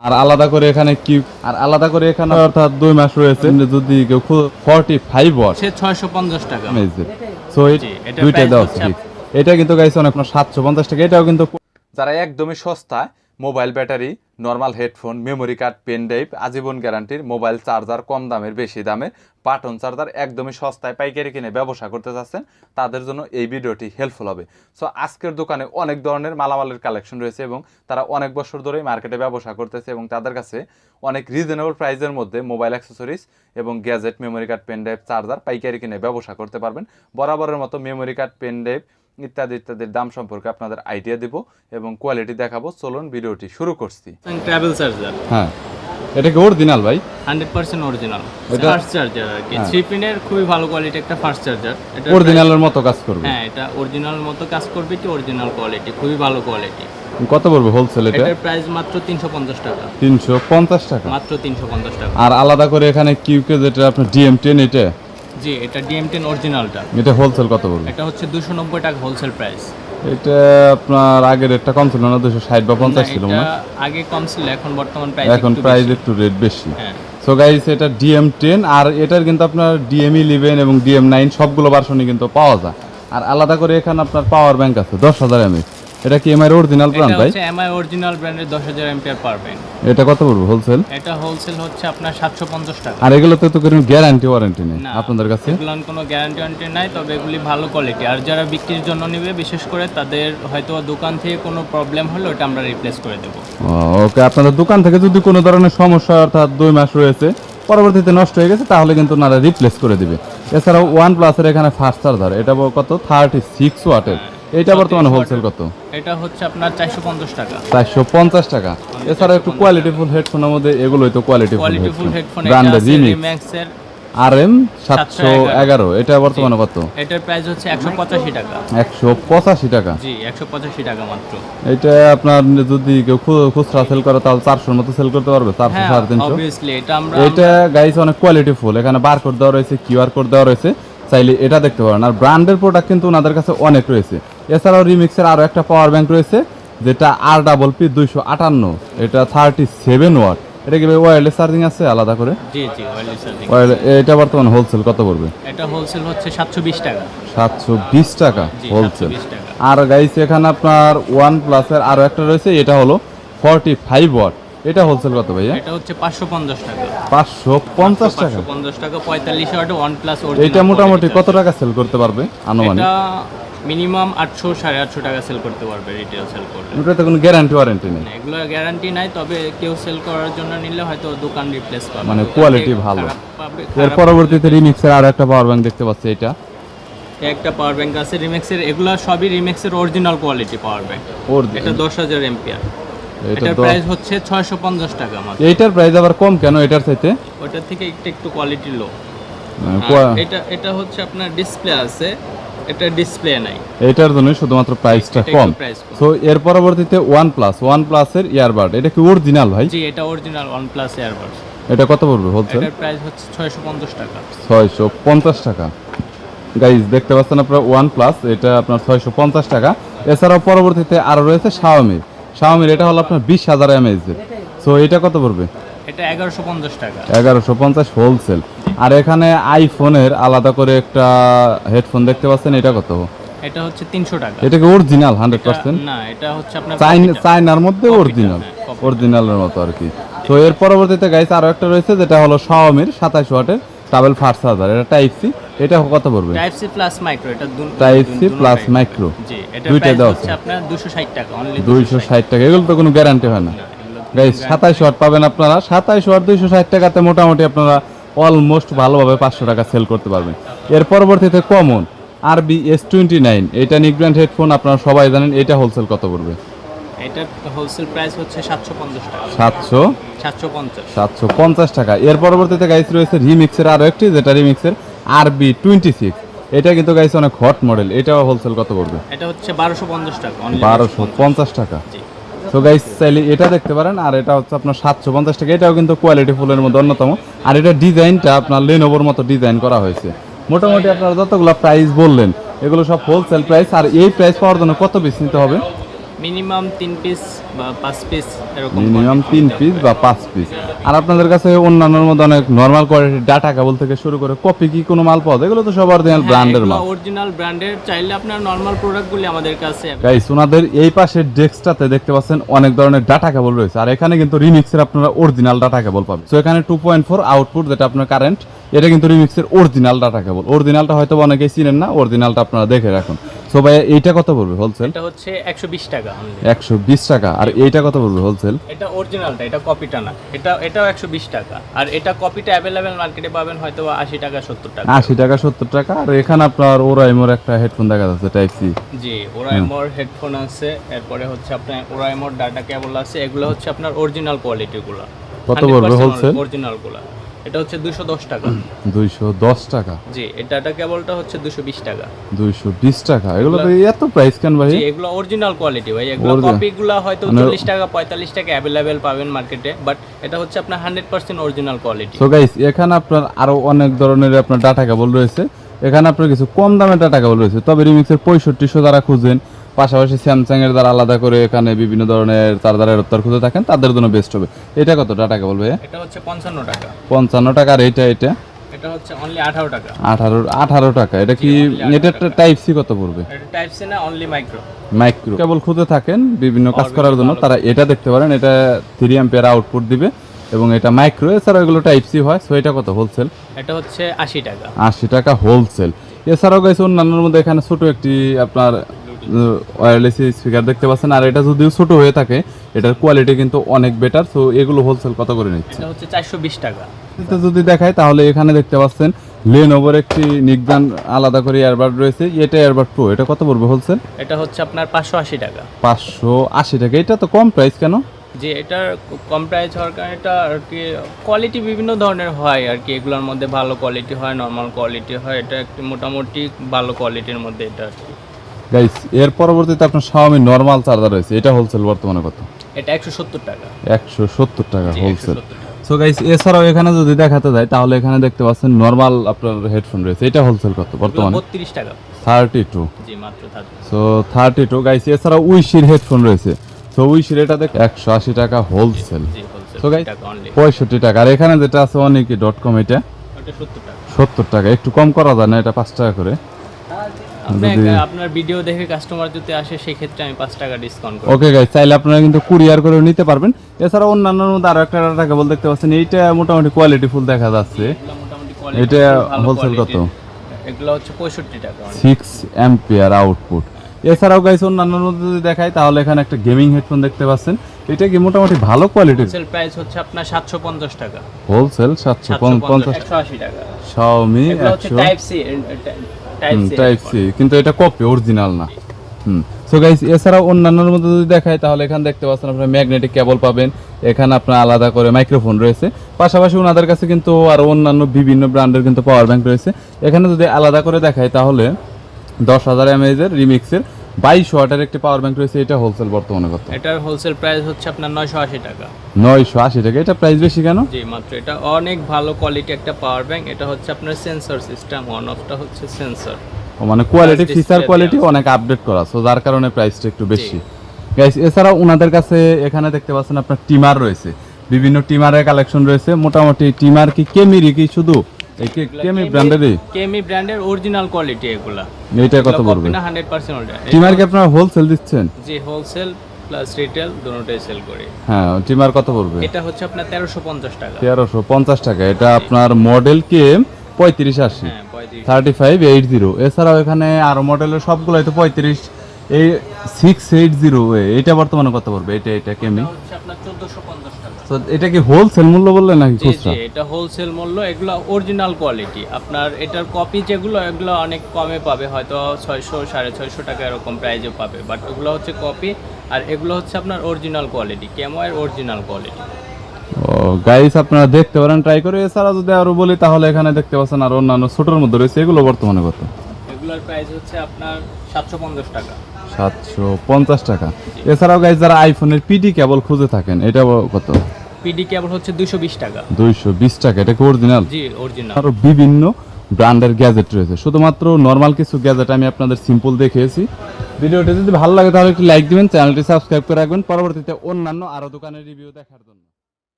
আর আলাদা করে এখানে কি আর আলাদা করে এখানে অর্থাৎ 2 মাস রয়েছে যদি কেউ 45 ওয়াট সে 650 টাকা। সো এটা দুইটা প্রাইস দাও হচ্ছে ঠিক। এটা কিন্তু গাইস অনেক 750 টাকা। এটাও কিন্তু যারা একদমই সস্তা mobile battery, normal headphone, memory card, pen drive, আজীবন গ্যারান্টির মোবাইল চার্জার, কম দামের বেশি দামে বাটন চার্জার একদমই সস্তায় পাইকারি কিনে ব্যবসা করতে চাচ্ছেন, তাদের জন্য এই ভিডিওটি হেল্পফুল হবে। সো আজকের দোকানে অনেক ধরনের মালামালের কালেকশন রয়েছে এবং তারা অনেক বছর ধরেই মার্কেটে ব্যবসা করতেছে এবং তাদের কাছে অনেক রিজনেবল প্রাইসের মধ্যে মোবাইল অ্যাক্সেসরিজ এবং gadget, memory card, pen drive, charger পাইকারি কিনে ব্যবসা করতে পারবেন। বরাবরের মতো মেমোরি কার্ড, পেন ড্রাইভ ইত্যাদি ইত্যাদির দাম সম্পর্কে আপনাদের আইডিয়া দিব এবং কোয়ালিটি দেখাবো। চলুন ভিডিওটি শুরু করছি। ট্রাভেল চার্জার, হ্যাঁ এটা কি অরিজিনাল ভাই? 100% অরিজিনাল এটা ফাস্ট চার্জার আর কি। 3 পিনের খুবই ভালো কোয়ালিটি একটা ফাস্ট চার্জার। এটা অরিজিনালের মতো কাজ করবে? হ্যাঁ, এটা অরিজিনাল মতো কাজ করবে, কি অরিজিনাল কোয়ালিটি, খুবই ভালো কোয়ালিটি। কত পড়বে হোলসেল এটা? এটার প্রাইস মাত্র 350 টাকা। 350 টাকা মাত্র 350 টাকা। আর আলাদা করে এখানে কিউকে যেটা আপনার DM10 এটা, জি, এটা DM10 অরিজিনালটা। এটা হোলসেল কত পড়বে? এটা হচ্ছে 290 টাকা হোলসেল প্রাইস। এটা আপনার আগের রেটটা কম ছিল না? 260 বা 50 ছিল না? আগে কম ছিল, এখন বর্তমান প্রাইস এখন প্রাইস একটু রেট বেশি। হ্যাঁ। সো গাইস এটা DM10 আর এটার কিন্তু আপনার DM11 এবং DM9 সবগুলো ভার্সনই কিন্তু পাওয়া যায়। আর আলাদা করে এখানে আপনার পাওয়ার ব্যাংক আছে 10,000 mAh। এটা কি এমআই অরিজিনাল ব্র্যান্ড ভাই? এটা হচ্ছে এমআই অরিজিনাল ব্র্যান্ডের 10,000 এম্পিয়ার পাবেন। এটা কত পড়বে হোলসেল? এটা হোলসেল হচ্ছে আপনার 750 টাকা। আর এগুলোতে তো কোনো গ্যারান্টি ওয়ারেন্টি নেই আপনাদের কাছে? এগুলোর কোনো গ্যারান্টি ওয়ারেন্টি নাই, তবে এগুলি ভালো কোয়ালিটি। আর যারা বিক্রির জন্য নেবে, বিশেষ করে তাদের হয়তো দোকান থেকে কোনো প্রবলেম হলে ওটা আমরা রিপ্লেস করে দেবো। ওকে, আপনাদের দোকান থেকে যদি কোনো ধরনের সমস্যা অর্থাৎ 2 মাস রয়েছে পরবর্তীতে নষ্ট হয়ে গেছে তাহলে কিন্তু ওনারা রিপ্লেস করে দিবে। এছাড়াও OnePlus এর এখানে ফাস্ট চার্জার, এটা কত 36 ওয়াটের, এটা বর্তমানে হোলসেল কত? এটা হচ্ছে আপনার 450 টাকা। 450 টাকা। এছাড়াও একটু কোয়ালিটিফুল হেডফোনের মধ্যে এগুলোই তো কোয়ালিটিফুল হেডফোন। ব্র্যান্ডের রিমিক্স এর RM 711, এটা বর্তমানে কত? এটার প্রাইস হচ্ছে 185 টাকা। 185 টাকা? জি, 185 টাকা মাত্র। এটা আপনার যদি কেউ খুচরা সেল করে তাহলে 400 এর মতো সেল করতে পারবে, 400 350। অবভিয়াসলি এটা আমরা এটা গাইস অনেক কোয়ালিটিফুল, এখানে বারকোড দেওয়া রয়েছে, কিউআর কোড দেওয়া রয়েছে, চাইলে এটা দেখতে পারেন। আর ব্র্যান্ডের প্রোডাক্ট কিন্তু ওনাদের কাছে অনেক রয়েছে। এছাড়াও রিমিক্সের আরো একটা পাওয়ার ব্যাংক রয়েছে যেটা RPP 258, এটা 37 ওয়াট। এটা কি ওয়্যারলেস চার্জিং আছে আলাদা করে? জি জি, ওয়্যারলেস চার্জিং। এটা বর্তমানে হোলসেল কত পড়বে? এটা হোলসেল হচ্ছে 720 টাকা। 720 টাকা হোলসেল। 720 টাকা। আর গাইস এখানে আপনার OnePlus এর আরো একটা রয়েছে, এটা হলো 45 ওয়াট, এটা হোলসেল কত ভাইয়া? এটা হচ্ছে 550 টাকা। 550 টাকা? 550 টাকা 45 ওয়াট OnePlus অরিজিনাল। এটা মোটামুটি কত টাকা সেল করতে পারবে আনুমানিক? এটা মিনিমাম 800 850 টাকা সেল করতে পারবে রিটেল সেল করলে। এটাতে কোনো গ্যারান্টি ওয়ারেন্টি নেই? এগুলো গ্যারান্টি নাই, তবে কেউ সেল করার জন্য নিলে হয়তো দোকান রিপ্লেস পাবে, মানে কোয়ালিটি ভালো। এর এর পরবর্তীতে রিমিক্সের আরো একটা পাওয়ার ব্যাংক দেখতে পাচ্ছি, এটা একটা পাওয়ার ব্যাংক আছে রিমিক্সের। এগুলো সবই রিমিক্সের অরিজিনাল কোয়ালিটি পাওয়ার ব্যাংক। এটা 10,000 এম্পিয়ার। এটার প্রাইস হচ্ছে 650 টাকা মাত্র। এইটার প্রাইস আবার কম কেন এটার চাইতে? ওটার থেকে একটু কোয়ালিটি লো। এটা হচ্ছে আপনার ডিসপ্লে আছে, এটা ডিসপ্লে নাই, এটার জন্য শুধুমাত্র প্রাইসটা কম। সো এর পরবর্তীতে OnePlus এর ইয়ারবাড, এটা কি অরিজিনাল ভাই? জি, এটা অরিজিনাল OnePlus ইয়ারবাডস। এটা কত পড়বে হোলসেল? এটার প্রাইস হচ্ছে 650 টাকা। 650 টাকা। গাইস দেখতে পাচ্ছেন আপনারা OnePlus, এটা আপনার 650 টাকা। এছাড়াও পরবর্তীতে আরো রয়েছে Xiaomi, এটা হলো আপনার 20,000 mAh এর। সো এটা কত পড়বে? এটা 1150 টাকা। 1150 হোলসেল। আর এখানে আইফোনের আলাদা করে একটা হেডফোন দেখতে পাচ্ছেন, এটা কত? এটা হচ্ছে 300 টাকা। এটা কি অরিজিনাল 100%? না, এটা হচ্ছে আপনার চাইনার মধ্যে অরিজিনাল, অরিজিনালের মতো আর কি। তো এর পরবর্তীতে গাইস আরো একটা রয়েছে যেটা হলো Xiaomi 27 ওয়াটের ডাবল ফাস্ট চার্জার, এটা টাইপ সি, এটা কত পড়বে? Type C plus micro. এটা টাইপ সি প্লাস মাইক্রো, জি, এটা দুইটা প্রাইস দাও হচ্ছে আপনার 260 টাকা অনলি। 260 টাকা। এগুলো তো কোনো গ্যারান্টি হয় না গাইস। 27 ওয়াট পাবেন আপনারা, 27 ওয়াট 260 টাকাতে মোটামুটি আপনারা অলমোস্ট ভালোভাবে 500 টাকা সেল করতে পারবেন। এর পরবর্তীতে কমন RBS29, এটা নিক ব্র্যান্ড হেডফোন, আপনারা সবাই জানেন। এটা হোলসেল কত পড়বে? এটা হোলসেল প্রাইস হচ্ছে 750 টাকা। 750 টাকা। এর পরবর্তীতে গাইস রয়েছে রিমিক্সের আরো একটি, যেটা রিমিক্সের RB26, এটা কিন্তু গাইস অনেক হট মডেল, এটাও হোলসেল কত পড়বে? এটা হচ্ছে 1250 টাকা অনলি। 1250 টাকা। জি। তো গাইস চাইলে এটা দেখতে পারেন। আর এটা হচ্ছে আপনার 750 টাকা, এটাও কিন্তু কোয়ালিটি ফুলের মধ্যে অন্যতম। আর এটা ডিজাইনটা আপনার লেনোভোর মতো ডিজাইন করা হয়েছে। মোটামুটি আপনারা যতগুলো প্রাইস বললেন এগুলো সব হোলসেল প্রাইস। আর এই প্রাইস পাওয়ার জন্য কত পিস নিতে হবে? মিনিমাম 3 পিস বা 5 পিস এরকম মিনিমাম quantity 3 নিতে পিস হবে। বা 5 পিস। আর আপনাদের কাছে অন্যান্যর মধ্যে অনেক নরমাল কোয়ালিটির ডাটা কেবল থেকে শুরু করে কপি কি কোনো মাল পাওয়া যায়? এগুলো তো সব অরিজিনাল ব্র্যান্ডের মাল। অরিজিনাল ব্র্যান্ডের, চাইলে আপনার নরমাল প্রোডাক্টগুলি আমাদের কাছে গাইস ওনাদের এই পাশের ডেস্কটাতে দেখতে পাচ্ছেন অনেক ধরনের ডাটা কেবল রয়েছে, আর এখানে কিন্তু রিমিক্সের আপনারা অরিজিনাল ডাটা কেবল পাবেন। সো এখানে 2.4 আউটপুট যেটা আপনার কারেন্ট, এটা কিন্তু রিমিক্সের অরিজিনাল ডাটা কেবল। অরিজিনালটা হয়তো অনেকেই চিনেন না, অরিজিনালটা আপনারা দেখে রাখুন। সো ভাই এইটা কত পড়বে হোলসেল? এটা হচ্ছে 120 টাকা only। 120 টাকা। আর এইটা কত পড়বে হোলসেল? এটা অরিজিনালটা, এটা কপিটা না। এটাও 120 টাকা। আর এটা কপিটা अवेलेबल মার্কেটে পাবেন হয়তো 80 টাকা 70 টাকা। 80 টাকা 70 টাকা। আর এখানে আপনার ওরাইমোর একটা হেডফোন দেখা যাচ্ছে টাইপ সি। জি, ওরাইমোর হেডফোন আছে, এরপরে হচ্ছে আপনার ওরাইমোর ডাটা কেবল আছে। এগুলো হচ্ছে আপনার অরিজিনাল কোয়ালিটিগুলো। কত পড়বে হোলসেল? অরিজিনালগুলো এটা হচ্ছে 210 টাকা। 210 টাকা। জি, এই ডাটা কেবলটা হচ্ছে 220 টাকা। 220 টাকা। এগুলো তো এত প্রাইস কেন ভাই? জি, এগুলো অরিজিনাল কোয়ালিটি ভাই। এগুলো কপিগুলো হয়তো 40 টাকা 45 টাকা अवेलेबल পাবেন মার্কেটে, বাট এটা হচ্ছে আপনার 100% অরিজিনাল কোয়ালিটি। সো গাইস এখানে আপনার আরো অনেক ধরনের আপনার ডাটা কেবল রয়েছে। এখানে আপনার কিছু কম দামের ডাটা কেবল রয়েছে, তবে রিমিক্সের 6500 যারা খুঁজেন, পাশাপাশি স্যামসাং এর দ্বারা আলাদা করে এখানে বিভিন্ন ধরনের চার্জারের উত্তর খুঁজে থাকেন, তাদের জন্য বেস্ট হবে। এটা কত ডাটা কেবল ভাই? এটা হচ্ছে 55 টাকা। 55 টাকা। আর এটা এটা হচ্ছে অনলি 18 টাকা। 18 টাকা। এটা কি এটা টাইপ সি কত পড়বে? এটা টাইপ সি না, অনলি মাইক্রো। মাইক্রো কেবল খুঁজে থাকেন বিভিন্ন কাজ করার জন্য, তারা এটা দেখতে পারেন। এটা 3 অ্যাম্পিয়ার আউটপুট দিবে এবং এটা মাইক্রো। এছাড়াও এগুলো টাইপ সি হয়। সো এটা কত হোলসেল? এটা হচ্ছে 80 টাকা। 80 টাকা হোলসেল। এছাড়াও গাইস অন্যান্যর মধ্যে এখানে ছোট একটি আপনার ওয়্যারলেস স্পিকার দেখতে পাচ্ছেন। আর এটা যদিও ছোট হয়ে থাকে, এটার কোয়ালিটি কিন্তু অনেক বেটার। সো এগুলো হোলসেল কত করে নিচ্ছে? এটা হচ্ছে 420 টাকা। এটা যদি দেখাই তাহলে এখানে দেখতে পাচ্ছেন লেনোভোর একটি নিকজান আলাদা করে ইয়ারবাড রয়েছে। এটা ইয়ারবাড প্রো। এটা কত পড়বে হোলসেল? এটা হচ্ছে আপনার 580 টাকা। 580 টাকা। এটা তো কম প্রাইস কেন? যে এটার কম প্রাইস হওয়ার কারণে এটা আর কি কোয়ালিটি বিভিন্ন ধরনের হয় আর কি। এগুলোর মধ্যে ভালো কোয়ালিটি হয়, নর্মাল কোয়ালিটি হয়। এটা একটি মোটামুটি ভালো কোয়ালিটির মধ্যে এটা আর কি। গাইস এর পরবর্তীতে আপনার Xiaomi নরমাল চার্জার রয়েছে। এটা হোলসেল বর্তমানে কত? এটা 170 টাকা। 170 টাকা জি, হোলসেল। 170 টাকা। সো গাইস এছাড়াও এখানে যদি দেখাতে যায় তাহলে এখানে দেখতে পাচ্ছেন নরমাল আপনার হেডফোন রয়েছে। এটা হোলসেল কত বর্তমানে? 32 টাকা। 32। জি, মাত্র 32। So 32 guys. এছাড়াও উইশির হেডফোন রয়েছে। সো উইশির এটা দেখ 180 টাকা হোলসেল। জি, হোলসেল সো গাইস টাকা অনলি। 65 টাকা। আর এখানে যেটা আছে অনেকি.com এটা এটা 70 টাকা। 70 টাকা। একটু কম করা যায় না? এটা 5 টাকা করে। আপনার ভিডিও দেখে কাস্টমার যদি আসে সেই ক্ষেত্রে আমি 5 টাকা ডিসকাউন্ট করব। ওকে গাইস, চাইলে আপনারা কিন্তু কুরিয়ার করে নিতে পারবেন। এছাড়া অন্যান্য মধ্যে আরো একটা ডাটা কেবল দেখতে পাচ্ছেন। এইটা মোটামুটি কোয়ালিটি ফুল দেখা যাচ্ছে। এগুলো মোটামুটি কোয়ালিটি এটা ভালো হোলসেল কত? কোয়ালিটির। এগুলো হচ্ছে 65 টাকা only। 6 ampere output. এছাড়াও গাইস অন্যান্য মধ্যে যদি দেখাই তাহলে এখানে একটা গেমিং হেডফোন দেখতে পাচ্ছেন। এটা কি মোটামুটি ভালো কোয়ালিটির? হোলসেল প্রাইস হচ্ছে আপনার 750 টাকা। হোলসেল 750 180 টাকা। Xiaomi এগুলো হচ্ছে 100 টাইপ সি। টাইপ সি, কিন্তু এটা কপি, অরিজিনাল না। সো গাইস এছাড়াও অন্যান্যর মধ্যে যদি দেখাই তাহলে এখানে দেখতে পাচ্ছেন আপনারা ম্যাগনেটিক কেবল পাবেন। এখানে আপনার আলাদা করে মাইক্রোফোন রয়েছে। পাশাপাশি ওনাদের কাছে কিন্তু আরো অন্যান্য বিভিন্ন ব্র্যান্ডের কিন্তু পাওয়ার ব্যাংক রয়েছে। এখানে যদি আলাদা করে দেখাই তাহলে 10,000 mAh এর রিমিক্সের 22 ওয়াটের একটি পাওয়ার ব্যাংক রয়েছে। এটা হোলসেল বর্তমানে কত? এটার হোলসেল প্রাইস হচ্ছে আপনার 980 টাকা। 980 টাকা। এটা প্রাইস বেশি কেন? জি, মাত্র। এটা অনেক ভালো কোয়ালিটি একটা পাওয়ার ব্যাংক। এটা হচ্ছে আপনার সেন্সর সিস্টেম, ওয়ান অফটা হচ্ছে সেন্সর। মানে quality, Plus feature display quality দেয়া আছে। অনেক আপডেট করা, সো যার কারণে প্রাইসটা একটু বেশি। গাইস এছাড়াও ওনাদের কাছে এখানে দেখতে পাচ্ছেন আপনার টিমার রয়েছে। বিভিন্ন টিমারের কালেকশন রয়েছে। মোটামুটি টিমার কি কেমিরি কি শুধু এই কেমি ব্র্যান্ডেরই? কেমি ব্র্যান্ডের অরিজিনাল কোয়ালিটি এগুলা। এইটা কত পড়বে? না 100% অরিজিনাল। টিমার কি আপনারা হোলসেল দিচ্ছেন? জি, হোলসেল প্লাস রিটেল দুটোই সেল করি। হ্যাঁ, টিমার কত পড়বে? এটা হচ্ছে আপনার 1350 টাকা। 1350 টাকা। এটা আপনার মডেল কে 3580, হ্যাঁ, 35। 3580। এছাড়াও এখানে আরো মডেলের সবগুলাই তো 35। এই 680 এটা বর্তমানে কত পড়বে? এটা কেমি এটা হচ্ছে আপনার 1450 টাকা। তো এটা কি হোলসেল মূল্য বললেন নাকি জি, খুচরা? জি, এটা হোলসেল মূল্য। এগুলো অরিজিনাল কোয়ালিটি। আপনার এটার কপি যেগুলো এগুলো অনেক কমে পাবে, হয়তো 600 650 টাকা এরকম প্রাইজে পাবে, বাট ওগুলো হচ্ছে কপি। আর এগুলো হচ্ছে আপনার অরিজিনাল কোয়ালিটি, কেমোয়ের অরিজিনাল কোয়ালিটি। ও গাইস আপনারা দেখতে পারেন, ট্রাই করে। এছাড়া যদি আরো বলি তাহলে এখানে দেখতে পাচ্ছেন আর অন্যান্য ছোটর মধ্যে রয়েছে। এগুলো বর্তমানে কত? এগুলোর প্রাইস হচ্ছে আপনার 750 টাকা। 750 টাকা। এছাড়াও গাইস যারা আইফোনের পিডি কেবল খুঁজে থাকেন, এটা কত? পিডি কেবল হচ্ছে 220 টাকা। 220 টাকা। এটা কি অরিজিনাল? জি, অরিজিনাল। আরো বিভিন্ন ব্র্যান্ডের গ্যাজেট রয়েছে। শুধুমাত্র নর্মাল কিছু গ্যাজেট আমি আপনাদের সিম্পল দেখিয়েছি। ভিডিওটি যদি ভালো লাগে তাহলে একটি লাইক দিবেন, চ্যানেলটি সাবস্ক্রাইব করে রাখবেন পরবর্তীতে অন্যান্য আরও দোকানের রিভিউ দেখার জন্য।